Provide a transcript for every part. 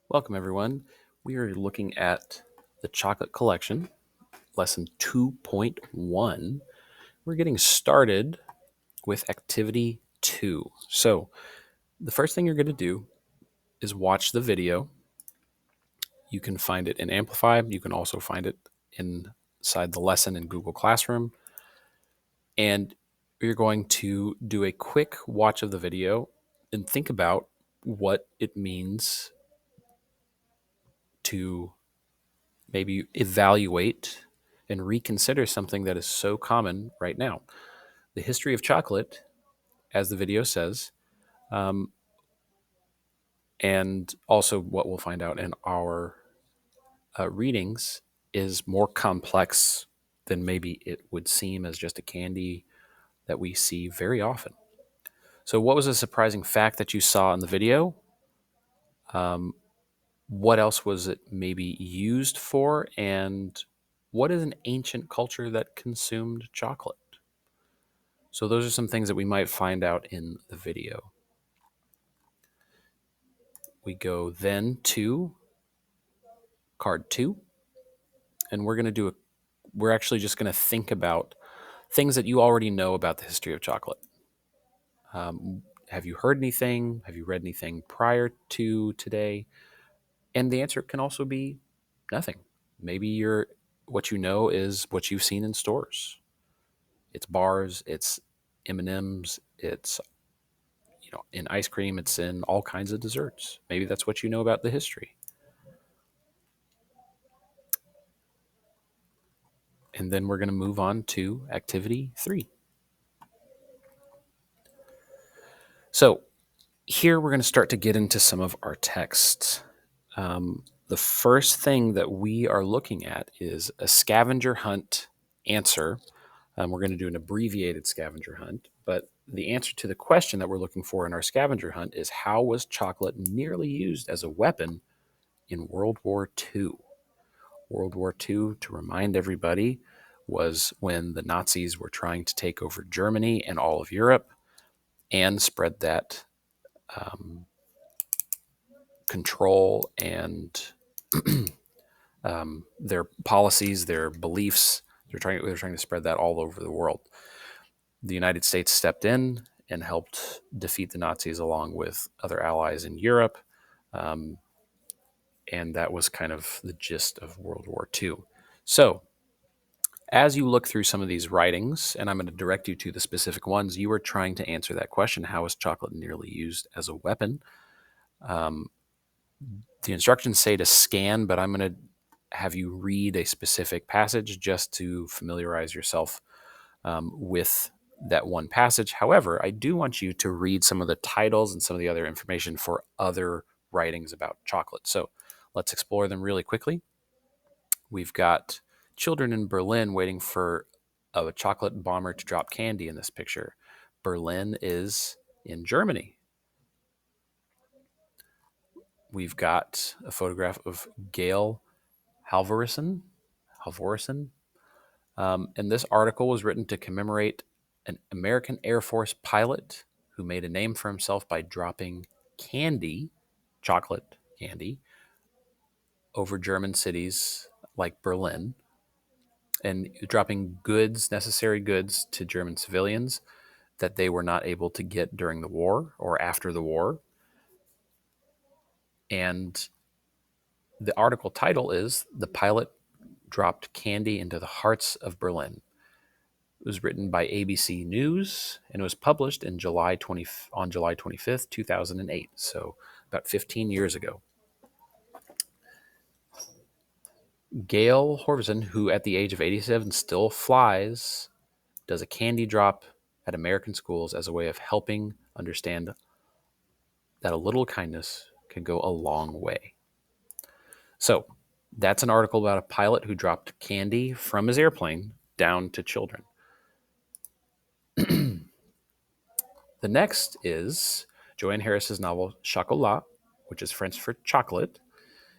Welcome, everyone. We are looking at the chocolate collection, lesson 2.1. We're getting started with activity 2. So, the first thing you're going to do is watch the video. You can find it in Amplify. You can also find it inside the lesson in Google Classroom. And you're going to do a quick watch of the video and think about what it means to maybe evaluate and reconsider something that is so common right now. The history of chocolate, as the video says, um, and also what we'll find out in our readings, is more complex than maybe it would seem as just a candy that we see very often. So, what was a surprising fact that you saw in the video? Um, what else was it maybe used for? And what is an ancient culture that consumed chocolate? So those are some things that we might find out in the video. We go then to card 2, and we're actually just going to think about things that you already know about the history of chocolate. Have you heard anything? Have you read anything prior to today? And the answer can also be nothing. Maybe what you know is what you've seen in stores. It's bars, it's M&Ms, it's in ice cream, it's in all kinds of desserts. Maybe that's what you know about the history. And then we're going to move on to activity 3. So here we're going to start to get into some of our texts. The first thing that we are looking at is a scavenger hunt answer. We're going to do an abbreviated scavenger hunt, but the answer to the question that we're looking for in our scavenger hunt is, how was chocolate nearly used as a weapon in World War II? World War II, to remind everybody, was when the Nazis were trying to take over Germany and all of Europe and spread that um, control and their policies, their beliefs. They're trying to spread that all over the world. The United States stepped in and helped defeat the Nazis along with other allies in Europe. Um, and that was kind of the gist of World War II. So, as you look through some of these writings, and I'm going to direct you to the specific ones, you are trying to answer that question: how is chocolate nearly used as a weapon? Um, the instructions say to scan, but I'm going to have you read a specific passage just to familiarize yourself with that one passage. However, I do want you to read some of the titles and some of the other information for other writings about chocolate. So let's explore them really quickly. We've got children in Berlin waiting for a chocolate bomber to drop candy in this picture. Berlin is in Germany. We've got a photograph of Gail Halvorsen. And this article was written to commemorate an American Air Force pilot who made a name for himself by dropping candy, chocolate candy, over German cities like Berlin, and dropping goods, necessary goods, to German civilians that they were not able to get during the war or after the war. And the article title is "The Pilot Dropped Candy into the Hearts of Berlin." It was written by ABC News and it was published on July 25th, 2008. So about 15 years ago. Gail Horvison, who at the age of 87 still flies, does a candy drop at American schools as a way of helping understand that a little kindness can go a long way. So that's an article about a pilot who dropped candy from his airplane down to children. The next is Joanne Harris's novel Chocolat, which is French for chocolate,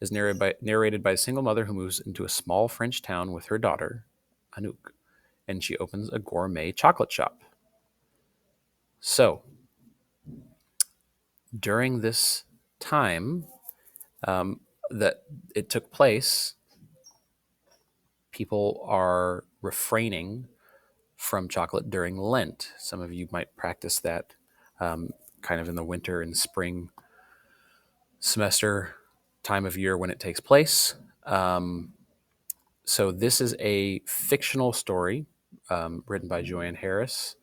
is narrated by a single mother who moves into a small French town with her daughter, Anouk, and she opens a gourmet chocolate shop. So, during this time, that it took place, people are refraining from chocolate during Lent. Some of you might practice that kind of in the winter and spring semester time of year when it takes place. So this is a fictional story written by Joanne Harris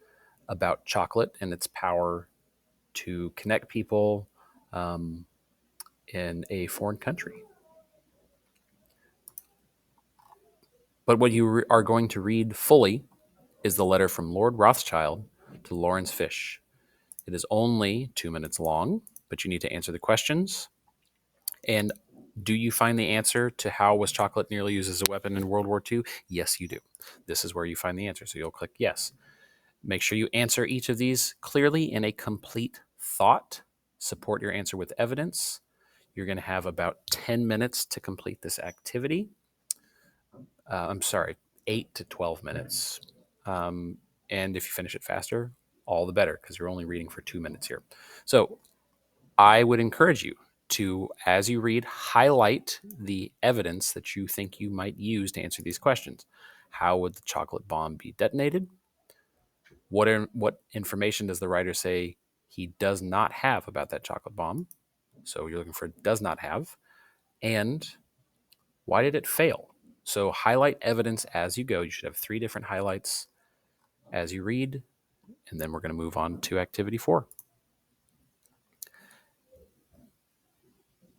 about chocolate and its power to connect people um, in a foreign country. But what you are going to read fully is the letter from Lord Rothschild to Lawrence Fish. It is only 2 minutes long, but you need to answer the questions. And do you find the answer to how was chocolate nearly used as a weapon in World War II? Yes, you do. This is where you find the answer. So you'll click yes. Make sure you answer each of these clearly in a complete thought. Support your answer with evidence. You're going to have about 10 minutes to complete this activity. I'm sorry, 8 to 12 minutes. And if you finish it faster, all the better, because you're only reading for 2 minutes here. So I would encourage you to, as you read, highlight the evidence that you think you might use to answer these questions. How would the chocolate bomb be detonated? What information does the writer say he does not have about that chocolate bomb? So you're looking for does not have. And why did it fail? So highlight evidence as you go. You should have 3 different highlights as you read, and then we're going to move on to activity 4.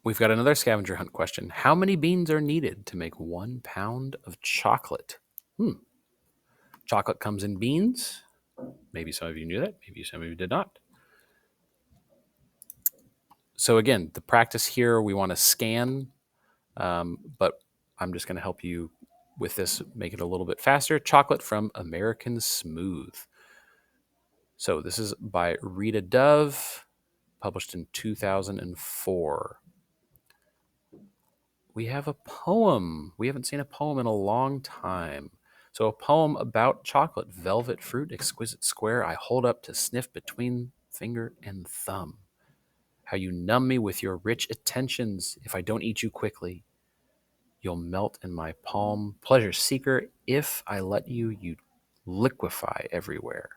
We've got another scavenger hunt question. How many beans are needed to make 1 pound of chocolate? Chocolate comes in beans. Maybe some of you knew that. Maybe some of you did not. So again, the practice here, we want to scan, but I'm just going to help you with this, make it a little bit faster. Chocolate from American Smooth. So this is by Rita Dove, published in 2004. We have a poem. We haven't seen a poem in a long time. So a poem about chocolate, velvet fruit, exquisite square, I hold up to sniff between finger and thumb. How you numb me with your rich attentions. If I don't eat you quickly, you'll melt in my palm. Pleasure seeker, if I let you, you'd liquefy everywhere.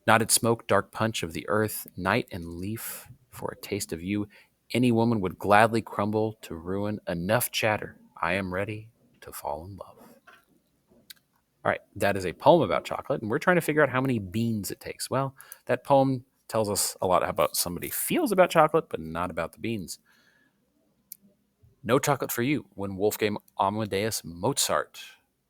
Knotted smoke, dark punch of the earth, night and leaf, for a taste of you, any woman would gladly crumble to ruin. Enough chatter. I am ready to fall in love. All right, that is a poem about chocolate, and we're trying to figure out how many beans it takes. Well, that poem tells us a lot about somebody feels about chocolate, but not about the beans. No Chocolate for You, when Wolfgang Amadeus Mozart,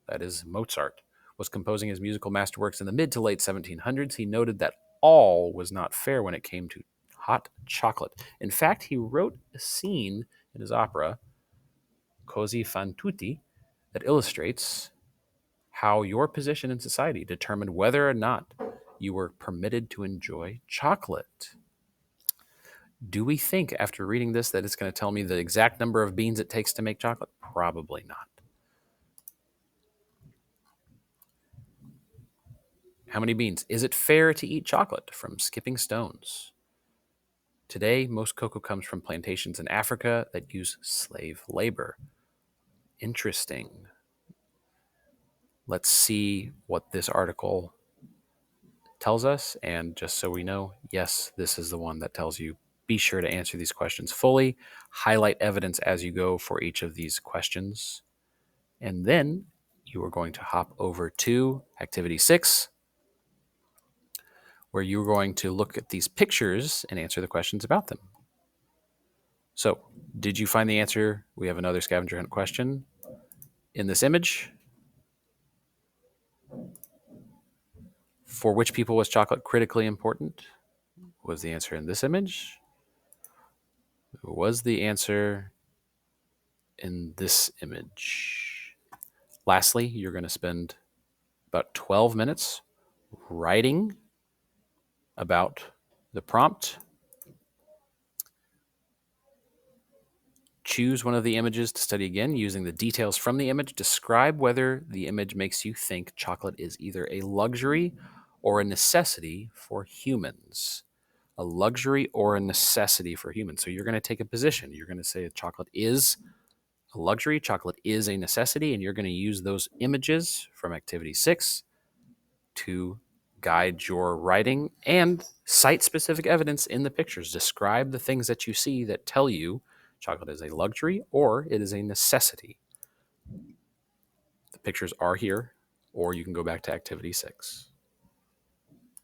that is Mozart, was composing his musical masterworks in the mid to late 1700s, he noted that all was not fair when it came to hot chocolate. In fact, he wrote a scene in his opera, Così fan tutti, that illustrates how your position in society determined whether or not you were permitted to enjoy chocolate. Do we think after reading this that it's going to tell me the exact number of beans it takes to make chocolate? Probably not. How many beans? Is it fair to eat chocolate? From Skipping Stones. Today, most cocoa comes from plantations in Africa that use slave labor. Interesting. Let's see what this article tells us. And just so we know, yes, this is the one that tells you be sure to answer these questions fully, highlight evidence as you go for each of these questions. And then you are going to hop over to activity 6, where you're going to look at these pictures and answer the questions about them. So, did you find the answer? We have another scavenger hunt question. In this image, for which people was chocolate critically important? Was the answer in this image? Was the answer in this image? Lastly, you're going to spend about 12 minutes writing about the prompt. Choose one of the images to study again using the details from the image. Describe whether the image makes you think chocolate is either a luxury or a necessity for humans. a luxury or a necessity for humans. So you're going to take a position. You're going to say chocolate is a luxury, chocolate is a necessity, and you're going to use those images from activity 6 to guide your writing and cite specific evidence in the pictures. Describe the things that you see that tell you chocolate is a luxury or it is a necessity. The pictures are here, or you can go back to activity 6.